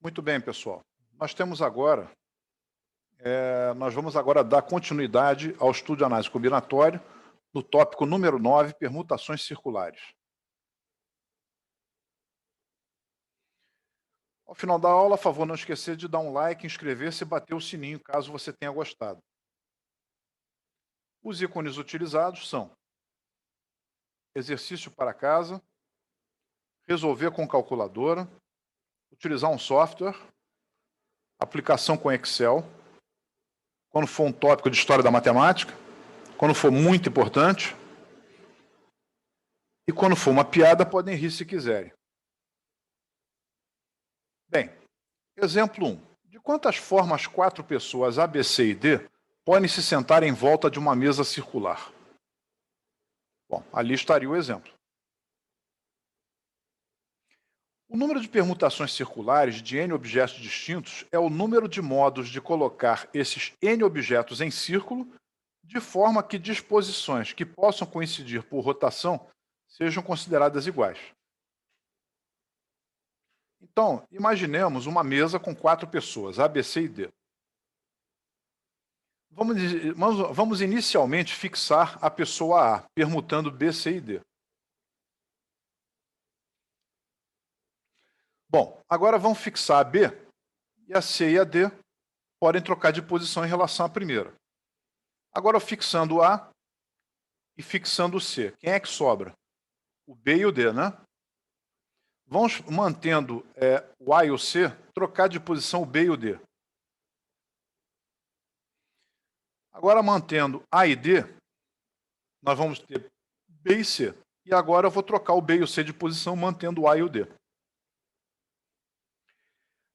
Muito bem, pessoal. Nós vamos agora dar continuidade ao estudo de análise combinatória, no tópico número 9, permutações circulares. Ao final da aula, a favor, não esquecer de dar um like, inscrever-se e bater o sininho, caso você tenha gostado. Os ícones utilizados são exercício para casa, resolver com calculadora, utilizar um software, aplicação com Excel, quando for um tópico de história da matemática, quando for muito importante, e quando for uma piada, podem rir se quiserem. Bem, exemplo 1. De quantas formas 4 pessoas A, B, C e D podem se sentar em volta de uma mesa circular? Bom, ali estaria o exemplo. O número de permutações circulares de N objetos distintos é o número de modos de colocar esses N objetos em círculo, de forma que disposições que possam coincidir por rotação sejam consideradas iguais. Então, imaginemos uma mesa com 4 pessoas, A, B, C e D. Vamos inicialmente fixar a pessoa A, permutando B, C e D. Bom, agora vamos fixar a B, e a C e a D podem trocar de posição em relação à primeira. Agora, fixando o A e fixando o C, quem é que sobra? O B e o D, né? Vamos mantendo o A e o C, trocar de posição o B e o D. Agora, mantendo A e D, nós vamos ter B e C. E agora eu vou trocar o B e o C de posição, mantendo o A e o D.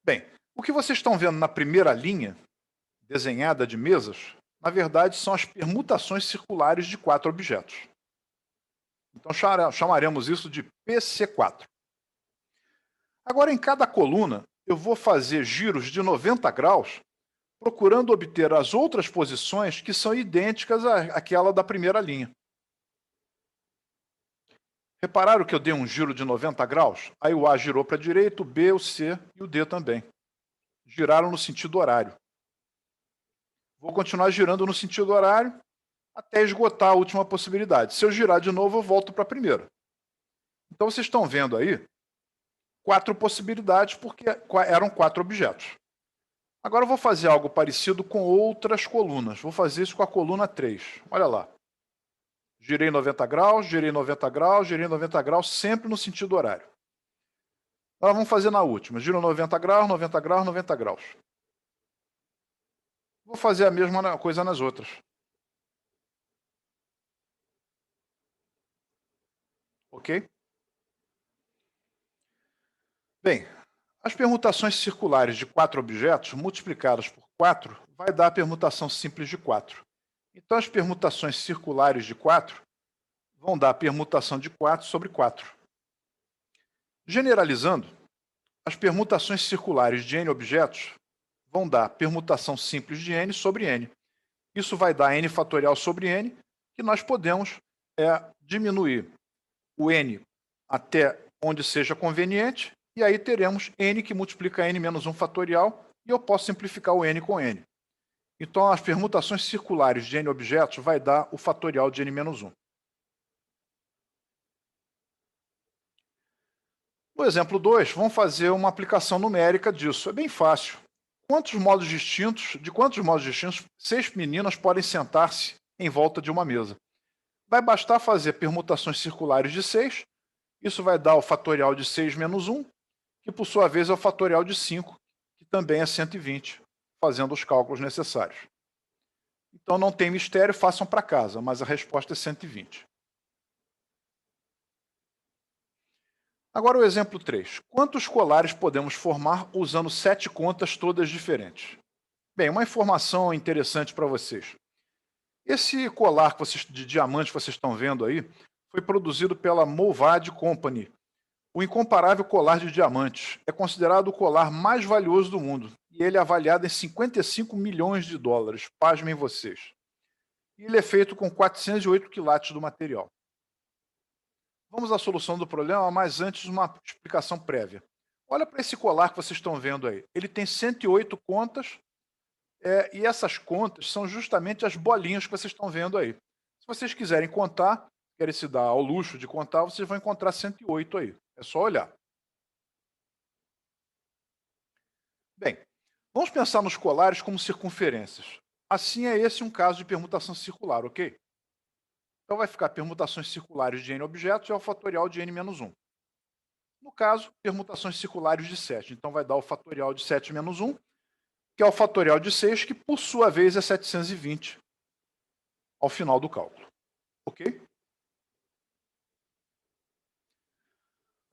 Bem, o que vocês estão vendo na primeira linha, desenhada de mesas, na verdade são as permutações circulares de 4 objetos. Então chamaremos isso de PC4. Agora, em cada coluna, eu vou fazer giros de 90 graus, procurando obter as outras posições que são idênticas àquela da primeira linha. Repararam que eu dei um giro de 90 graus? Aí o A girou para a direita, o B, o C e o D também. Giraram no sentido horário. Vou continuar girando no sentido horário até esgotar a última possibilidade. Se eu girar de novo, eu volto para a primeira. Então, vocês estão vendo aí 4 possibilidades, porque eram 4 objetos. Agora eu vou fazer algo parecido com outras colunas. Vou fazer isso com a coluna 3. Olha lá. Girei 90 graus, girei 90 graus, girei 90 graus, sempre no sentido horário. Agora vamos fazer na última. Giro 90 graus, 90 graus, 90 graus. Vou fazer a mesma coisa nas outras. Ok? Bem, as permutações circulares de 4 objetos multiplicadas por 4 vai dar a permutação simples de 4. Então, as permutações circulares de 4 vão dar a permutação de 4 sobre 4. Generalizando, as permutações circulares de N objetos vão dar permutação simples de N sobre N. Isso vai dar N fatorial sobre N, que nós podemos diminuir o N até onde seja conveniente, e aí teremos N que multiplica N menos 1 fatorial, e eu posso simplificar o N com N. Então, as permutações circulares de N objetos vai dar o fatorial de N menos 1. No exemplo 2, vamos fazer uma aplicação numérica disso. É bem fácil. De quantos modos distintos 6 meninas podem sentar-se em volta de uma mesa? Vai bastar fazer permutações circulares de 6. Isso vai dar o fatorial de 6 menos 1, que por sua vez é o fatorial de 5, que também é 120, fazendo os cálculos necessários. Então não tem mistério, façam para casa, mas a resposta é 120. Agora o exemplo 3. Quantos colares podemos formar usando 7 contas todas diferentes? Bem, uma informação interessante para vocês. Esse colar de diamante que vocês estão vendo aí foi produzido pela Movad Company. O incomparável colar de diamantes é considerado o colar mais valioso do mundo e ele é avaliado em 55 milhões de dólares. Pasmem vocês. E ele é feito com 408 quilates do material. Vamos à solução do problema, mas antes uma explicação prévia. Olha para esse colar que vocês estão vendo aí. Ele tem 108 contas, e essas contas são justamente as bolinhas que vocês estão vendo aí. Se vocês quiserem contar, querem se dar ao luxo de contar, vocês vão encontrar 108 aí. É só olhar. Bem, vamos pensar nos colares como circunferências. Assim é esse um caso de permutação circular, ok? Então vai ficar permutações circulares de n objetos é o fatorial de n menos 1. No caso, permutações circulares de 7. Então vai dar o fatorial de 7 menos 1, que é o fatorial de 6, que por sua vez é 720 ao final do cálculo. Ok?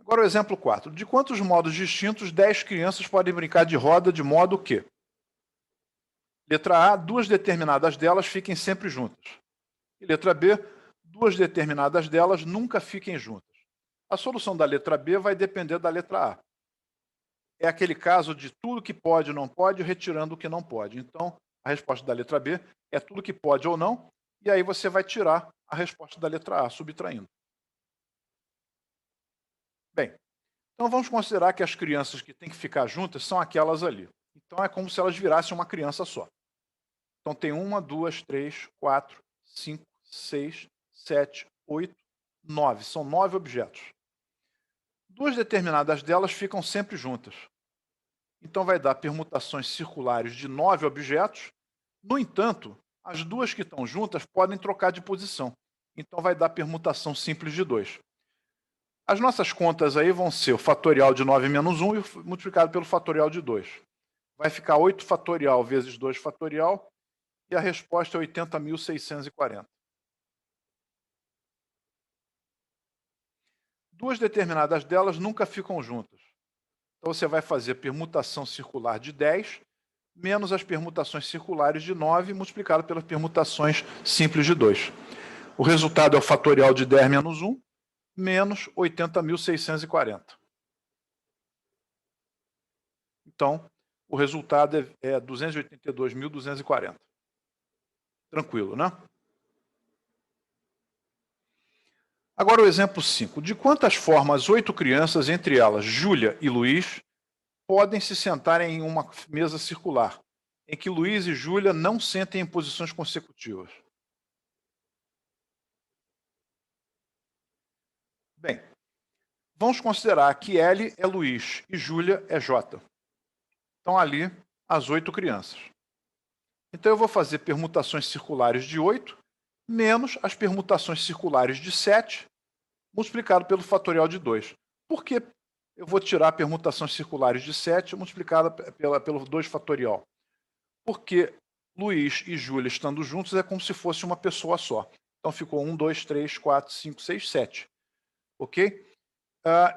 Agora o exemplo 4. De quantos modos distintos 10 crianças podem brincar de roda de modo que? Letra A, duas determinadas delas fiquem sempre juntas. E letra B, duas determinadas delas nunca fiquem juntas. A solução da letra B vai depender da letra A. É aquele caso de tudo que pode ou não pode, retirando o que não pode. Então, a resposta da letra B é tudo que pode ou não, e aí você vai tirar a resposta da letra A, subtraindo. Bem, então vamos considerar que as crianças que têm que ficar juntas são aquelas ali. Então é como se elas virassem uma criança só. Então tem 1, 2, 3, 4, 5, 6, 7, 8, 9. São 9 objetos. Duas determinadas delas ficam sempre juntas. Então vai dar permutações circulares de 9 objetos. No entanto, as duas que estão juntas podem trocar de posição. Então vai dar permutação simples de 2. As nossas contas aí vão ser o fatorial de 9 menos 1 e multiplicado pelo fatorial de 2. Vai ficar 8 fatorial vezes 2 fatorial, e a resposta é 80.640. Duas determinadas delas nunca ficam juntas. Então você vai fazer permutação circular de 10 menos as permutações circulares de 9 multiplicado pelas permutações simples de 2. O resultado é o fatorial de 10 menos 1 menos 80.640. Então, o resultado é 282.240. Tranquilo, né? Agora o exemplo 5. De quantas formas 8 crianças, entre elas Júlia e Luiz, podem se sentar em uma mesa circular, em que Luiz e Júlia não sentem em posições consecutivas? Bem, vamos considerar que L é Luiz e Júlia é J. Estão ali as 8 crianças. Então eu vou fazer permutações circulares de 8 menos as permutações circulares de 7 multiplicado pelo fatorial de 2. Por que eu vou tirar permutações circulares de 7 multiplicada pelo 2 fatorial? Porque Luiz e Júlia estando juntos é como se fosse uma pessoa só. Então ficou 1, 2, 3, 4, 5, 6, 7. Ok?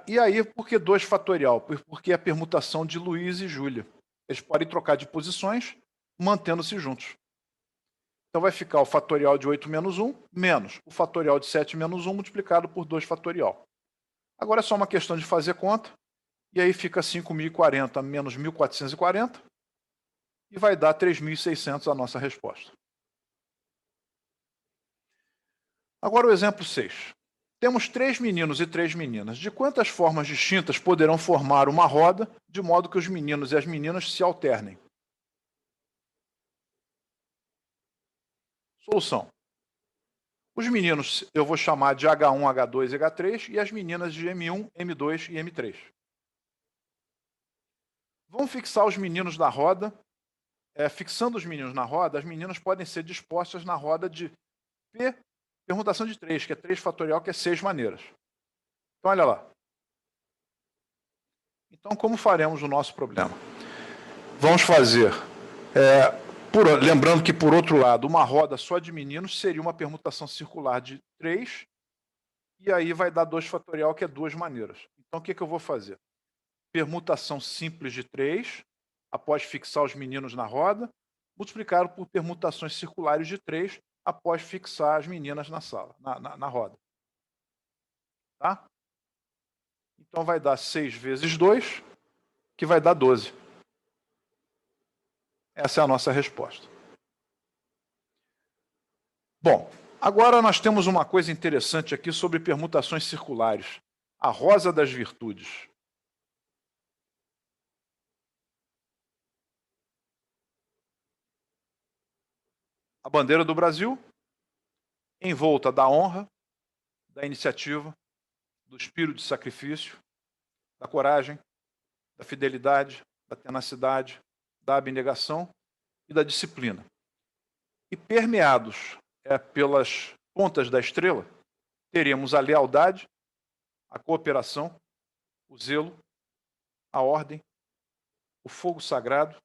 E aí, por que 2 fatorial? Porque é a permutação de Luiz e Júlia. Eles podem trocar de posições, mantendo-se juntos. Então vai ficar o fatorial de 8 menos 1, menos o fatorial de 7 menos 1, multiplicado por 2 fatorial. Agora é só uma questão de fazer conta, e aí fica 5.040 menos 1.440, e vai dar 3.600 a nossa resposta. Agora o exemplo 6. Temos 3 meninos e 3 meninas. De quantas formas distintas poderão formar uma roda, de modo que os meninos e as meninas se alternem? Solução. Os meninos eu vou chamar de H1, H2 e H3, e as meninas de M1, M2 e M3. Vamos fixar os meninos na roda. Fixando os meninos na roda, as meninas podem ser dispostas na roda de P, permutação de 3, que é 3 fatorial, que é 6 maneiras. Então, olha lá. Então, como faremos o nosso problema? Vamos fazer... lembrando que, por outro lado, uma roda só de meninos seria uma permutação circular de 3, e aí vai dar 2 fatorial, que é 2 maneiras. Então, o que eu vou fazer? Permutação simples de 3, após fixar os meninos na roda, multiplicado por permutações circulares de 3, após fixar as meninas na sala, na roda. Tá? Então vai dar 6 vezes 2, que vai dar 12. Essa é a nossa resposta. Bom, agora nós temos uma coisa interessante aqui sobre permutações circulares. A rosa das virtudes. A bandeira do Brasil, envolta da honra, da iniciativa, do espírito de sacrifício, da coragem, da fidelidade, da tenacidade, da abnegação e da disciplina. E permeados pelas pontas da estrela, teremos a lealdade, a cooperação, o zelo, a ordem, o fogo sagrado,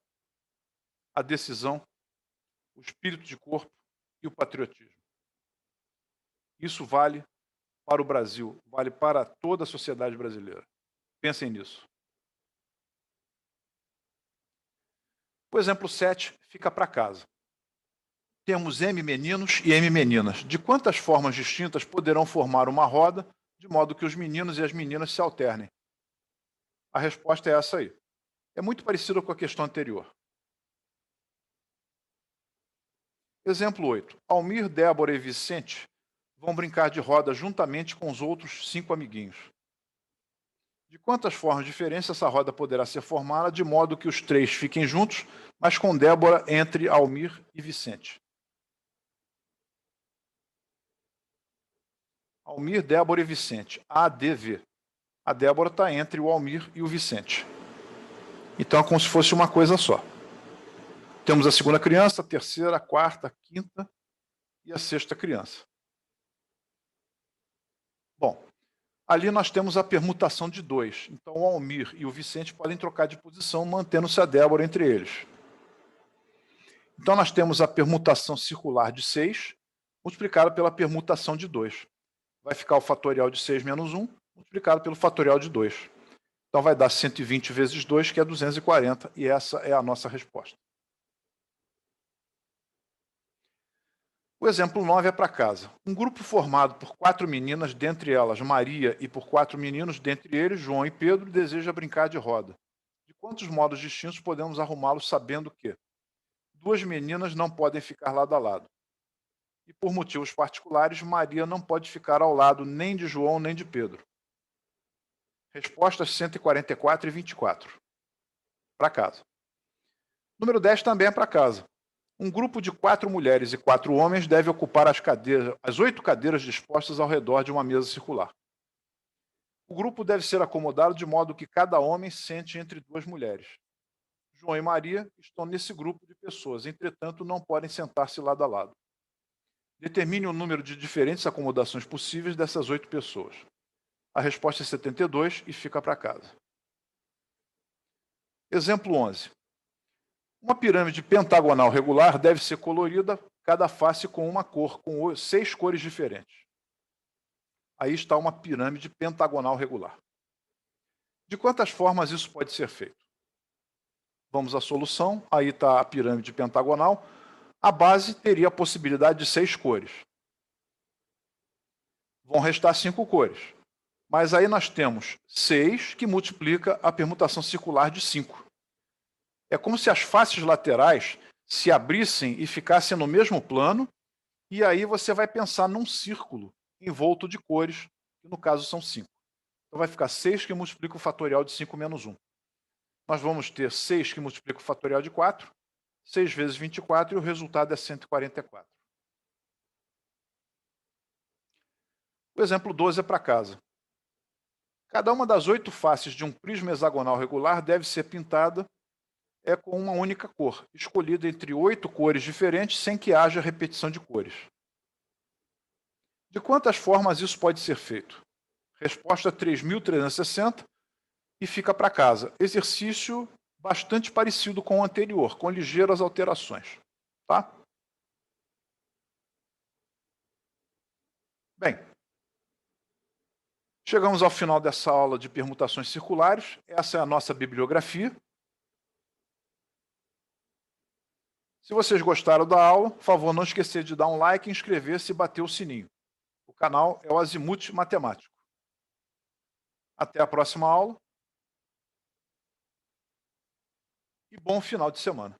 a decisão, o espírito de corpo e o patriotismo. Isso vale para o Brasil, vale para toda a sociedade brasileira. Pensem nisso. O exemplo 7 fica para casa. Temos M meninos e M meninas. De quantas formas distintas poderão formar uma roda, de modo que os meninos e as meninas se alternem? A resposta é essa aí. É muito parecida com a questão anterior. Exemplo 8. Almir, Débora e Vicente vão brincar de roda juntamente com os outros 5 amiguinhos. De quantas formas diferentes essa roda poderá ser formada, de modo que os 3 fiquem juntos, mas com Débora entre Almir e Vicente? Almir, Débora e Vicente. ADV. A Débora está entre o Almir e o Vicente. Então é como se fosse uma coisa só. Temos a segunda criança, a terceira, a quarta, a quinta e a sexta criança. Bom, ali nós temos a permutação de 2. Então o Almir e o Vicente podem trocar de posição, mantendo-se a Débora entre eles. Então nós temos a permutação circular de 6, multiplicada pela permutação de 2. Vai ficar o fatorial de 6 menos 1, multiplicado pelo fatorial de 2. Então vai dar 120 vezes 2, que é 240, e essa é a nossa resposta. O exemplo 9 é para casa. Um grupo formado por 4 meninas, dentre elas Maria, e por 4 meninos, dentre eles João e Pedro, deseja brincar de roda. De quantos modos distintos podemos arrumá-los sabendo que 2 meninas não podem ficar lado a lado? E por motivos particulares, Maria não pode ficar ao lado nem de João nem de Pedro. Respostas 144 e 24. Para casa. Número 10 também é para casa. Um grupo de 4 mulheres e 4 homens deve ocupar as 8 cadeiras dispostas ao redor de uma mesa circular. O grupo deve ser acomodado de modo que cada homem sente entre 2 mulheres. João e Maria estão nesse grupo de pessoas, entretanto não podem sentar-se lado a lado. Determine o número de diferentes acomodações possíveis dessas 8 pessoas. A resposta é 72 e fica para casa. Exemplo 11. Uma pirâmide pentagonal regular deve ser colorida, cada face com uma cor, com 6 cores diferentes. Aí está uma pirâmide pentagonal regular. De quantas formas isso pode ser feito? Vamos à solução. Aí está a pirâmide pentagonal. A base teria a possibilidade de 6 cores. Vão restar 5 cores. Mas aí nós temos 6 que multiplica a permutação circular de 5. É como se as faces laterais se abrissem e ficassem no mesmo plano, e aí você vai pensar num círculo envolto de cores, que no caso são 5. Então vai ficar 6 que multiplica o fatorial de 5 menos 1. Nós vamos ter 6 que multiplica o fatorial de 4, 6 vezes 24, e o resultado é 144. O exemplo 12 é para casa. Cada uma das 8 faces de um prisma hexagonal regular deve ser pintada com uma única cor, escolhida entre 8 cores diferentes, sem que haja repetição de cores. De quantas formas isso pode ser feito? Resposta 3.360 e fica para casa. Exercício bastante parecido com o anterior, com ligeiras alterações. Tá? Bem, chegamos ao final dessa aula de permutações circulares. Essa é a nossa bibliografia. Se vocês gostaram da aula, por favor, não esquecer de dar um like, inscrever-se e bater o sininho. O canal é o Azimuth Matemático. Até a próxima aula. E bom final de semana.